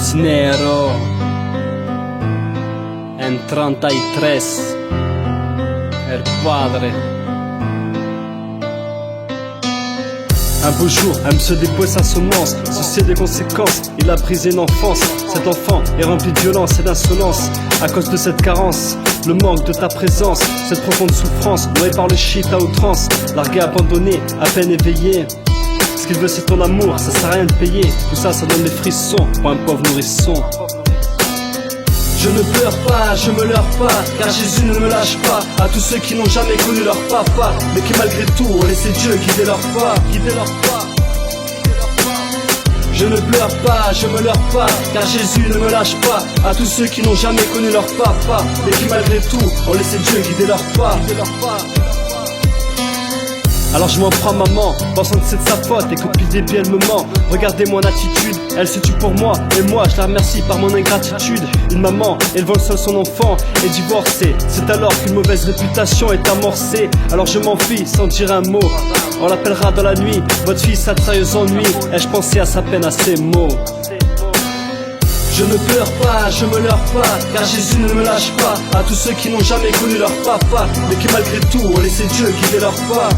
Sinero en 33 El Padre. Un beau jour, elle me dépose sa semence. Ceci est des conséquences, il a brisé une enfance. Cet enfant est rempli de violence et d'insolence. À cause de cette carence, le manque de ta présence, cette profonde souffrance, noyé par le shit à outrance. Largué, abandonné, à peine éveillé. Ce qu'il veut c'est ton amour, ça sert à rien de payer. Tout ça, ça donne des frissons pour un pauvre nourrisson. Je ne pleure pas, je me leurre pas, car Jésus ne me lâche pas. À tous ceux qui n'ont jamais connu leur papa, mais qui malgré tout ont laissé Dieu guider leur pas, Je ne pleure pas, je me leurre pas, car Jésus ne me lâche pas. À tous ceux qui n'ont jamais connu leur papa, mais qui malgré tout ont laissé Dieu guider leur pas. Alors je m'en prends maman, pensant que c'est de sa faute et que depuis le début elle me ment. Regardez mon attitude, elle se tue pour moi et moi je la remercie par mon ingratitude. Une maman élevant seule son enfant et divorcée, c'est alors qu'une mauvaise réputation est amorcée. Alors je m'enfuis sans dire un mot, on l'appellera dans la nuit, votre fille a de sérieux ennuis. Ai-je pensé à sa peine, à ses mots? Je ne pleure pas, je me leurre pas, car Jésus ne me lâche pas. À tous ceux qui n'ont jamais connu leur papa, mais qui malgré tout ont laissé Dieu guider leur pas,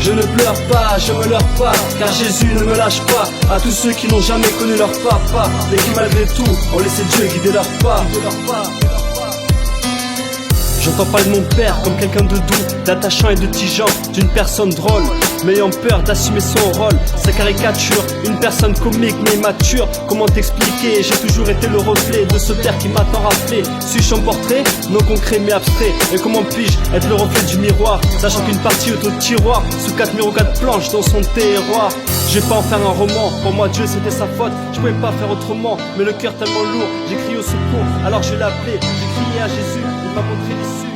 Je ne pleure pas, je me leurre pas, car Jésus ne me lâche pas. À tous ceux qui n'ont jamais connu leur papa, mais qui malgré tout ont laissé Dieu guider leur pas. J'entends parler de mon père comme quelqu'un de doux, d'attachant et de tigeant, d'une personne drôle, mais ayant peur d'assumer son rôle. Sa caricature, une personne comique mais immature. Comment t'expliquer? J'ai toujours été le reflet de ce père qui m'a tant rappelé. Suis-je un portrait? Non concret mais abstrait. Et comment puis-je être le reflet du miroir, sachant qu'une partie est au tiroir, sous 4 murs ou 4 planches dans son terroir? Je vais pas en faire un roman, pour moi Dieu c'était sa faute. Je pouvais pas faire autrement, mais le cœur tellement lourd. J'ai crié au secours, alors je l'ai appelé, j'ai crié à Jésus, il m'a montré l'issue.